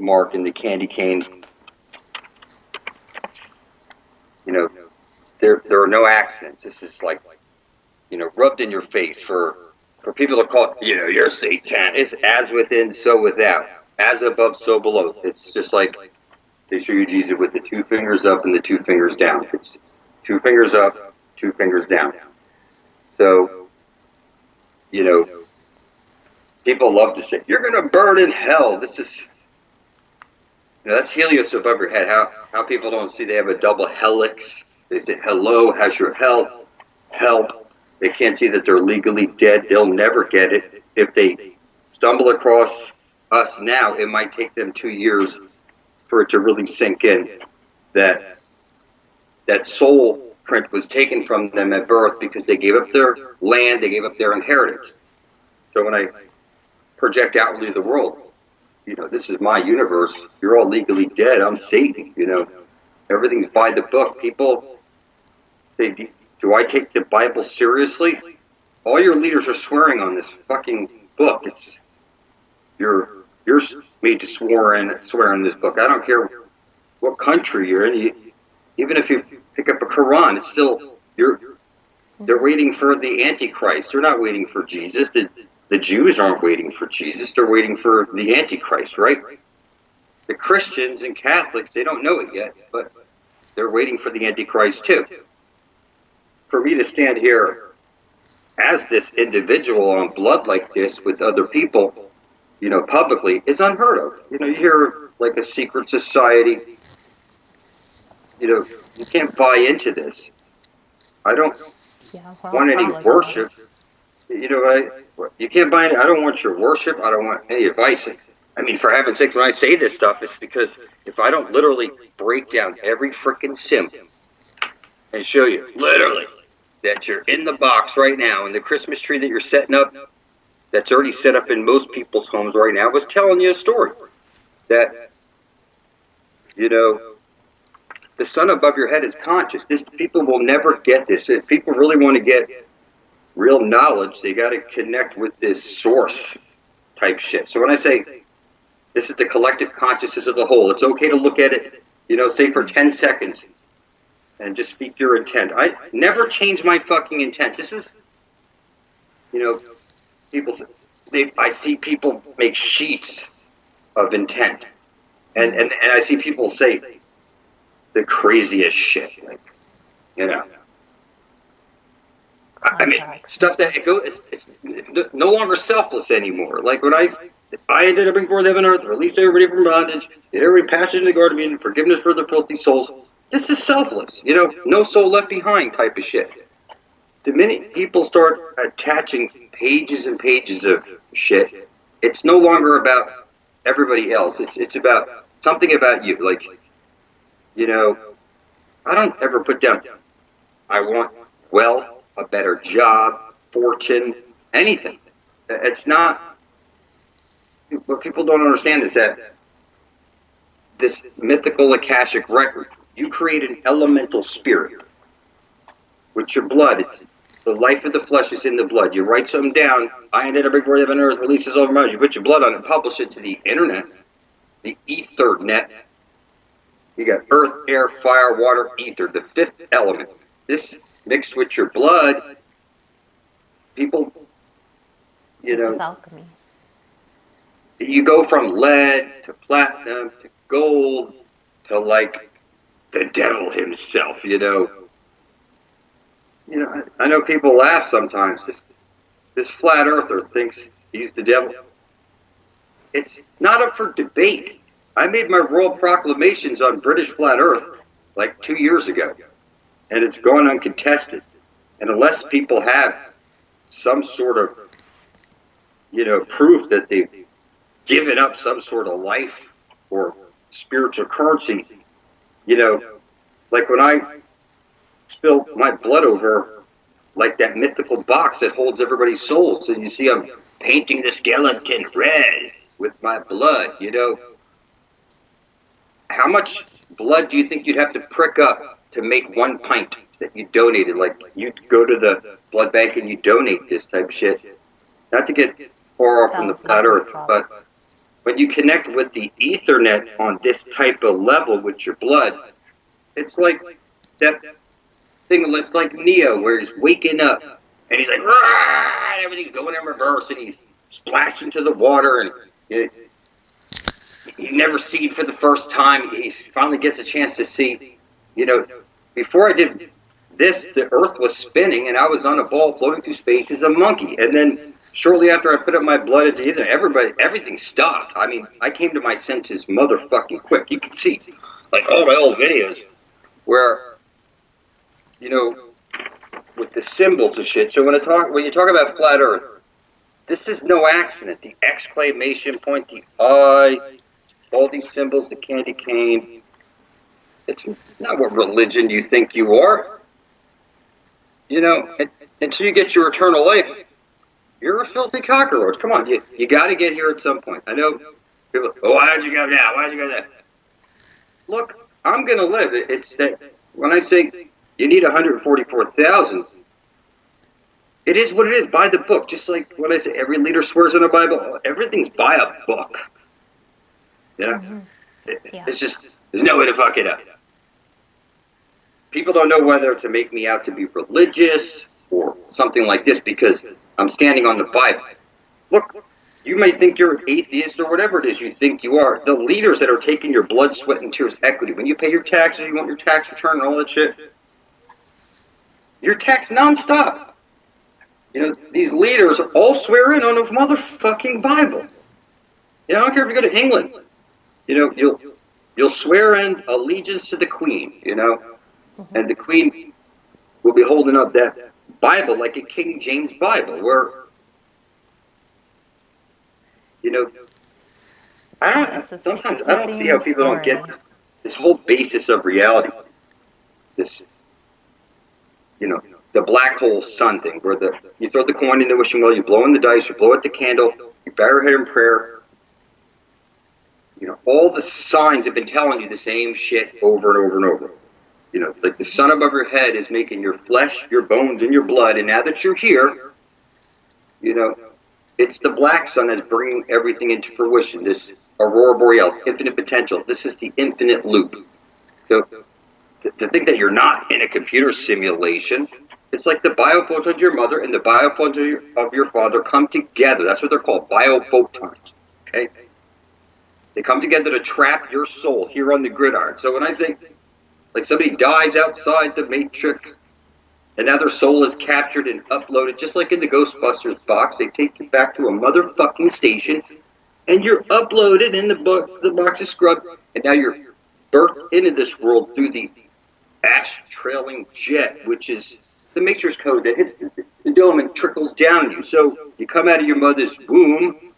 mark and the candy cane, you know, there are no accidents. This is like, you know, rubbed in your face for people to call it, you know, you're Satan. It's as within, so without. As above, so below. It's just like they show you Jesus with the 2 fingers up and the 2 fingers down. It's 2 fingers up, 2 fingers down. So, you know, people love to say, you're going to burn in hell. This is, you know, that's Helios above your head. How people don't see they have a double helix. They say, hello, how's your health? Help. They can't see that they're legally dead. They'll never get it. If they stumble across us now, it might take them 2 years for it to really sink in that soul print was taken from them at birth because they gave up their land, they gave up their inheritance. So when I project outwardly to the world, you know, this is my universe. You're all legally dead. I'm Satan. You know, everything's by the book. People say, do I take the Bible seriously? All your leaders are swearing on this fucking book. It's you're made to swear in this book. I don't care what country you're in. Even if you pick up a Quran, it's still they're waiting for the Antichrist. They're not waiting for Jesus. The Jews aren't waiting for Jesus. They're waiting for the Antichrist, right? The Christians and Catholics, they don't know it yet, but they're waiting for the Antichrist too. For me to stand here as this individual on blood like this with other people, you know, publicly is unheard of. You know, you hear like a secret society. You know, you can't buy into this. I don't want any worship. You know, you can't buy it. I don't want your worship. I don't want any advice. I mean, for heaven's sake, when I say this stuff, it's because if I don't literally break down every freaking symbol and show you literally that you're in the box right now, and the Christmas tree that you're setting up, that's already set up in most people's homes right now, was telling you a story that, you know, the sun above your head is conscious. People will never get this. If people really want to get real knowledge, they got to connect with this source type shit. So when I say this is the collective consciousness of the whole, it's okay to look at it, you know, say for 10 seconds and just speak your intent. I never change my fucking intent. This is, you know, I see people make sheets of intent. And I see people say the craziest shit, like, you know. I mean, stuff that it's no longer selfless anymore. Like when I did everything for heaven and earth, release everybody from bondage, get every passage in the Garden of Eden, forgiveness for the filthy souls. This is selfless, you know, no soul left behind type of shit. The minute people start attaching pages and pages of shit, it's no longer about everybody else. It's about something about you. Like, you know, I don't ever put down, I want wealth, a better job, fortune, anything. It's not, what people don't understand is that this mythical Akashic record, you create an elemental spirit with your blood. It's the life of the flesh is in the blood. You write something down, I ended a big word of an earth, releases over my, you put your blood on it, publish it to the internet, the ether net. You got earth, air, fire, water, ether, the fifth element. This mixed with your blood, people, you know, alchemy. You go from lead to platinum to gold to like the devil himself, you know. You know, I know people laugh sometimes. This flat earther thinks he's the devil. It's not up for debate. I made my royal proclamations on British flat earth like 2 years ago, and it's gone uncontested. And unless people have some sort of, you know, proof that they've given up some sort of life or spiritual currency, you know, like when I spilled my blood over like that mythical box that holds everybody's souls, and you see I'm painting the skeleton red with my blood, you know. How much blood do you think you'd have to prick up to make 1 pint that you donated? Like, you go to the blood bank and you donate this type of shit. Not to get far off from the flat earth, but when you connect with the Ethernet on this type of level with your blood, it's like that thing like Neo, where he's waking up and he's like, rah, and everything's going in reverse, and he's splashed into the water, and you never see it for the first time. He finally gets a chance to see. Before I did this, the Earth was spinning, and I was on a ball floating through space as a monkey. And then shortly after I put up my blood at the Ethernet, everything stopped. I mean, I came to my senses motherfucking quick. You can see, like all my old videos, where with the symbols and shit. So when you talk about flat Earth, this is no accident. The exclamation point, the I, all these symbols, the candy cane. It's not what religion you think you are. Until you get your eternal life, you're a filthy cockroach. Come on, you got to get here at some point. I know people, why don't you go now? Why don't you go there? Look, I'm going to live. It's that when I say you need 144,000, it is what it is, by the book. Just like when I say every leader swears in the Bible, everything's by a book. It's just, there's no way to fuck it up. People don't know whether to make me out to be religious or something like this because I'm standing on the Bible. Look, you may think you're an atheist or whatever it is you think you are. The leaders that are taking your blood, sweat, and tears equity, when you pay your taxes, you want your tax return and all that shit, you're taxed nonstop. These leaders all swear in on the motherfucking Bible. I don't care if you go to England. You'll swear in allegiance to the Queen, and the Queen will be holding up that Bible like a King James Bible, where, sometimes I don't see how people don't get this whole basis of reality. This, the black hole sun thing, where you throw the coin in the wishing well, you blow in the dice, you blow out the candle, you bow your head in prayer. All the signs have been telling you the same shit over and over and over. Like the sun above your head is making your flesh, your bones, and your blood. And now that you're here, it's the black sun that's bringing everything into fruition. This aurora borealis, infinite potential. This is the infinite loop. So to think that you're not in a computer simulation, it's like the biophotons of your mother and the biophotons of your father come together. That's what they're called, biophotons. Okay? They come together to trap your soul here on the gridiron. So when I think, like somebody dies outside the Matrix, and now their soul is captured and uploaded, just like in the Ghostbusters box, they take you back to a motherfucking station, and you're uploaded, and the box is scrubbed, and now you're birthed into this world through the ash-trailing jet, which is the Matrix code that hits the dome and trickles down you. So you come out of your mother's womb,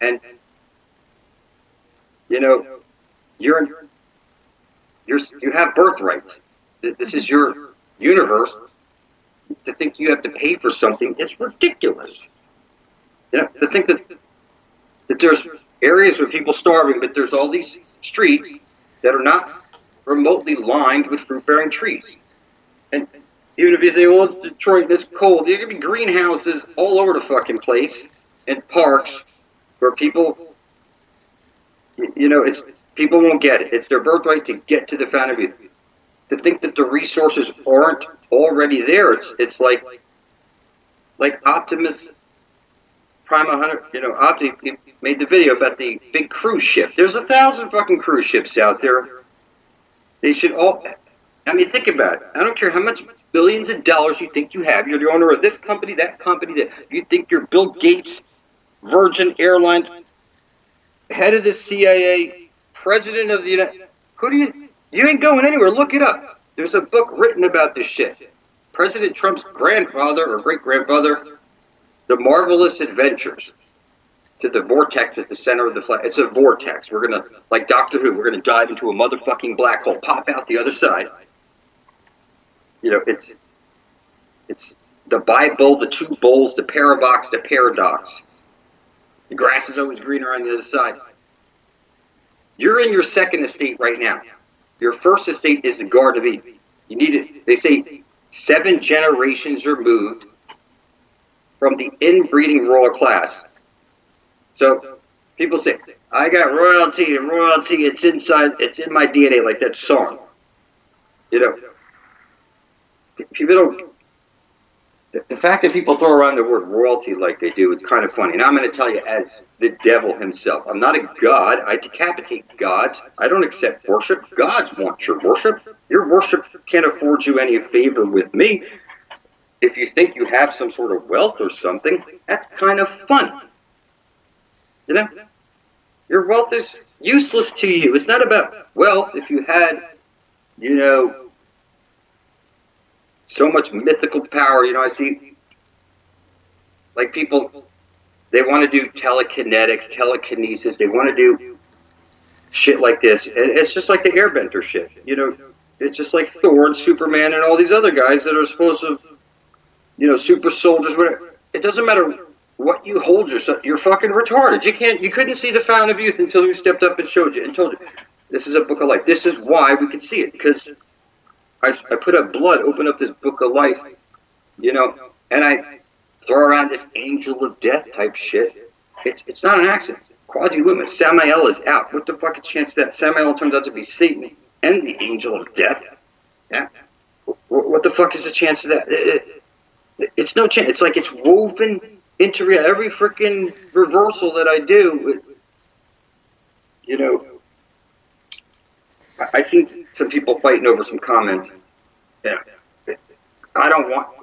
and you have birthrights. This is your universe. To think you have to pay for something, it's ridiculous. To think that there's areas where people starving, but there's all these streets that are not remotely lined with fruit-bearing trees. And even if you say, well, it's Detroit, it's cold, there could be greenhouses all over the fucking place and parks where people, it's people won't get it. It's their birthright to get to the fountain of youth. To think that the resources aren't already there, it's like Optimus Prime 100. Optimus made the video about the big cruise ship. There's 1,000 fucking cruise ships out there. They should all. I mean, think about it. I don't care how much billions of dollars you think you have. You're the owner of this company, that company, that you think you're Bill Gates, Virgin Airlines, head of the CIA, president of the United. You ain't going anywhere. Look it up. There's a book written about this shit. President Trump's grandfather or great-grandfather, The Marvelous Adventures to the Vortex at the center of the flag. It's a vortex. We're going to, like Doctor Who, we're going to dive into a motherfucking black hole, pop out the other side. It's the Bible, the two bowls, the parabox, the paradox. The grass is always greener on the other side. You're in your second estate right now. Your first estate is the Garden of Eden. You need it. They say 7 generations removed from the inbreeding royal class. So People say, I got royalty and royalty, it's inside, it's in my DNA, like that song. You know, people don't, the fact that people throw around the word royalty like they do, it's kind of funny. And I'm going to tell you, as the devil himself, I'm not a god. I decapitate gods. I don't accept worship. Gods want your worship. Your worship can't afford you any favor with me. If you think you have some sort of wealth or something, that's kind of fun. You know? Your wealth is useless to you. It's not about wealth. If you had, you know, so much mythical power, you know, I see, like, people, they want to do telekinetics, telekinesis, they want to do shit like this, and it's just like the airbender shit, you know, it's just like Thor and Superman and all these other guys that are supposed to, you know, super soldiers, whatever. It doesn't matter what you hold yourself, you're fucking retarded. You couldn't see the fountain of youth until you stepped up and showed you, and told you, this is a book of life. This is why we could see it, because I put up blood, open up this book of life, you know, and I throw around this angel of death type shit. It's not an accident. Quasi-luminous. Samael is out. What the fuck is the chance that Samael turns out to be Satan and the angel of death? Yeah. What the fuck is the chance of that? It's no chance. It's like it's woven into every freaking reversal that I do. You know, I seen some people fighting over some comments. Yeah,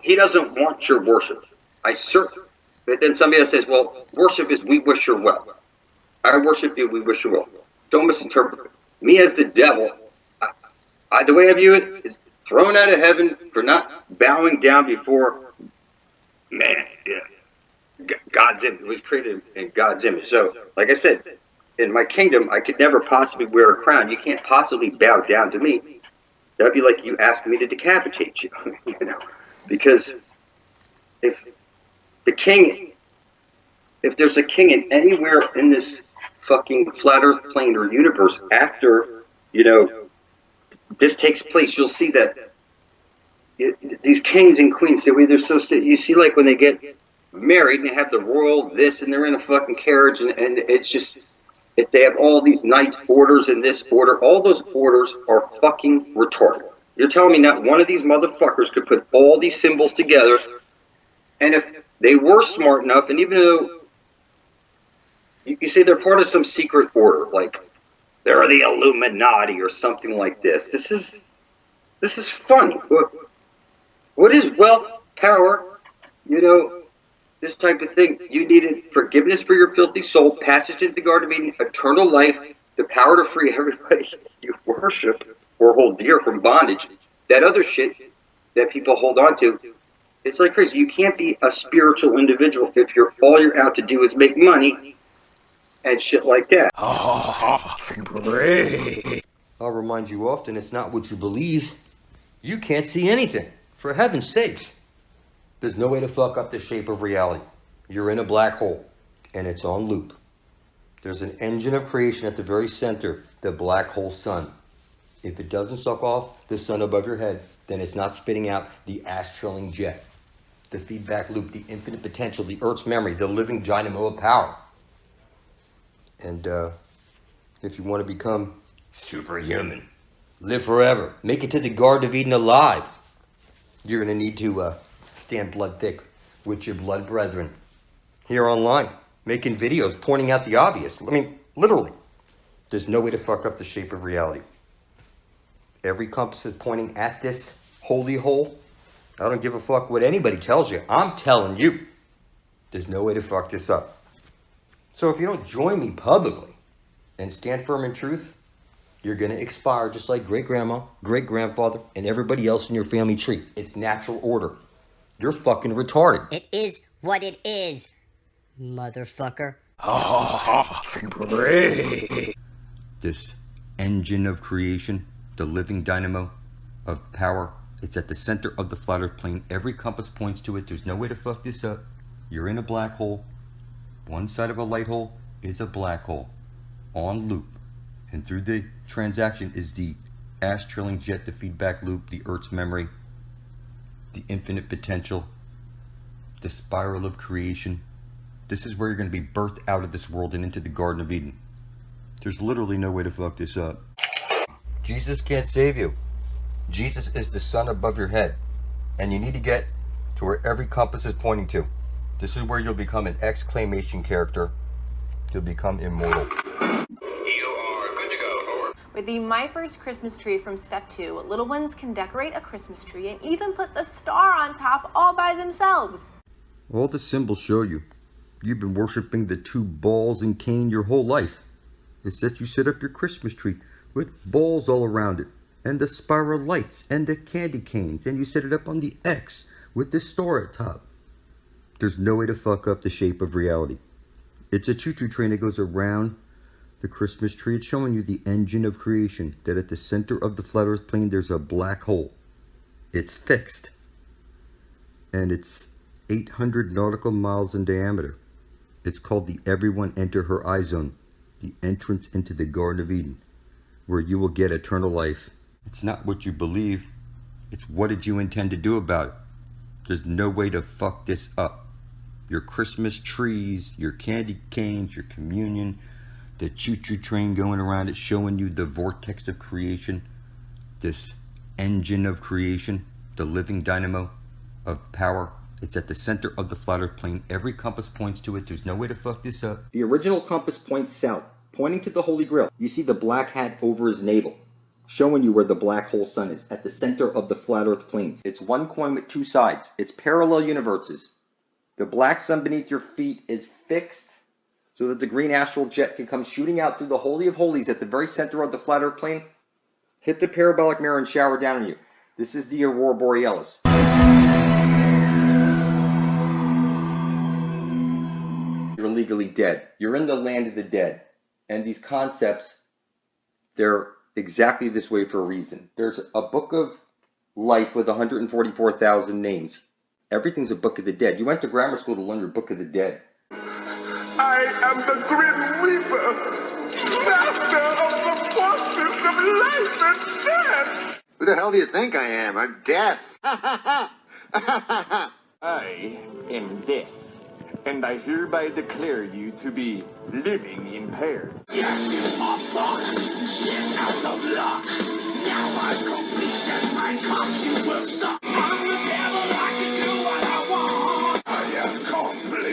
he doesn't want your worship. But then somebody else says, well, worship is we wish you well. I worship you, we wish you well. Don't misinterpret it. Me as the devil, the way I view it is thrown out of heaven for not bowing down before man. Yeah, God's image. It was created in God's image. So, like I said, in my kingdom, I could never possibly wear a crown. You can't possibly bow down to me. That'd be like you asking me to decapitate you, you know. Because if there's a king in anywhere in this fucking flat earth plane or universe after, you know, this takes place, you'll see that these kings and queens, they're so, you see, like when they get married and they have the royal this and they're in a fucking carriage and it's just, if they have all these knights orders in this order, all those orders are fucking retarded. You're telling me not one of these motherfuckers could put all these symbols together, and if they were smart enough, and even though you say they're part of some secret order, like they're the Illuminati or something like this, this is funny. What is wealth, power, you know, this type of thing? You needed forgiveness for your filthy soul, passage into the Garden of Eden, eternal life, the power to free everybody you worship or hold dear from bondage. That other shit that people hold on to, it's like crazy. You can't be a spiritual individual if all you're out to do is make money and shit like that. Oh, great. I'll remind you often, it's not what you believe. You can't see anything. For heaven's sakes. There's no way to fuck up the shape of reality. You're in a black hole, and it's on loop. There's an engine of creation at the very center, the black hole sun. If it doesn't suck off the sun above your head, then it's not spitting out the ash-trilling jet, the feedback loop, the infinite potential, the Earth's memory, the living dynamo of power. And if you want to become superhuman, live forever, make it to the Garden of Eden alive, you're going to need to stand blood thick with your blood brethren here online, making videos, pointing out the obvious. I mean, literally, there's no way to fuck up the shape of reality. Every compass is pointing at this holy hole. I don't give a fuck what anybody tells you. I'm telling you, there's no way to fuck this up. So if you don't join me publicly and stand firm in truth, you're going to expire just like great-grandma, great-grandfather, and everybody else in your family tree. It's natural order. You're fucking retarded. It is what it is, motherfucker. Oh, great. This engine of creation, the living dynamo of power, it's at the center of the flat earth plane. Every compass points to it. There's no way to fuck this up. You're in a black hole. One side of a light hole is a black hole on loop. And through the transaction is the ash-trilling jet, the feedback loop, the Earth's memory, the infinite potential, the spiral of creation, This is where you're going to be birthed out of this world and into the Garden of Eden. There's literally no way to fuck this up. Jesus can't save you. Jesus is the sun above your head. And you need to get to where every compass is pointing to. This is where you'll become an exclamation character. You'll become immortal. You are good to go. With the My First Christmas Tree from Step 2, little ones can decorate a Christmas tree and even put the star on top all by themselves. All the symbols show you. You've been worshiping the two balls and cane your whole life. It's that you set up your Christmas tree with balls all around it, and the spiral lights, and the candy canes, and you set it up on the X with the star at top. There's no way to fuck up the shape of reality. It's a choo-choo train that goes around the Christmas tree. It's showing you the engine of creation, that at the center of the flat earth plane there's a black hole. It's fixed. And it's 800 nautical miles in diameter. It's called the Everyone Enter Her Eye Zone, the entrance into the Garden of Eden, where you will get eternal life. It's not what you believe, it's what did you intend to do about it. There's no way to fuck this up. Your Christmas trees, your candy canes, your communion, the choo-choo train going around it showing you the vortex of creation, this engine of creation, the living dynamo of power. It's at the center of the flat earth plane. Every compass points to it. There's no way to fuck this up. The original compass points south, pointing to the Holy Grail. You see the black hat over his navel, showing you where the black hole sun is, at the center of the flat earth plane. It's one coin with two sides. It's parallel universes. The black sun beneath your feet is fixed so that the green astral jet can come shooting out through the Holy of Holies at the very center of the flat earth plane, hit the parabolic mirror and shower down on you. This is the Aurora Borealis. You're legally dead. You're in the land of the dead. And these concepts, they're exactly this way for a reason. There's a book of life with 144,000 names. Everything's a book of the dead. You went to grammar school to learn your book of the dead. I am the Grim Reaper, master of the forces of life and death. Who the hell do you think I am? I'm death. I am death, and I hereby declare you to be living impaired. Yes, you are fucked. Shit out of luck. Now I'm complete and my costume will suck. I'm the devil, I can do what I want. I am complete.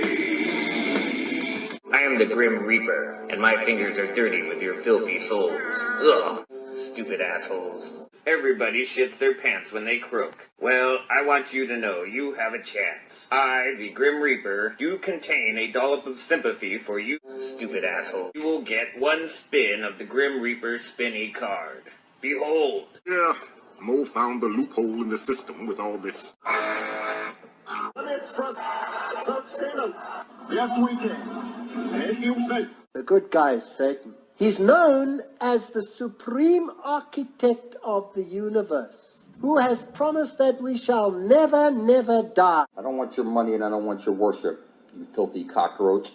I am the Grim Reaper, and my fingers are dirty with your filthy souls. Ugh, stupid assholes. Everybody shits their pants when they croak. Well, I want you to know you have a chance. I, the Grim Reaper, do contain a dollop of sympathy for you, stupid asshole. You will get one spin of the Grim Reaper spinny card. Behold. Yeah, Mo found the loophole in the system with all this. Let's trust Satan. Yes, we can. And you say. The good guy is Satan. He's known as the supreme architect of the universe, who has promised that we shall never, never die. I don't want your money and I don't want your worship, you filthy cockroach.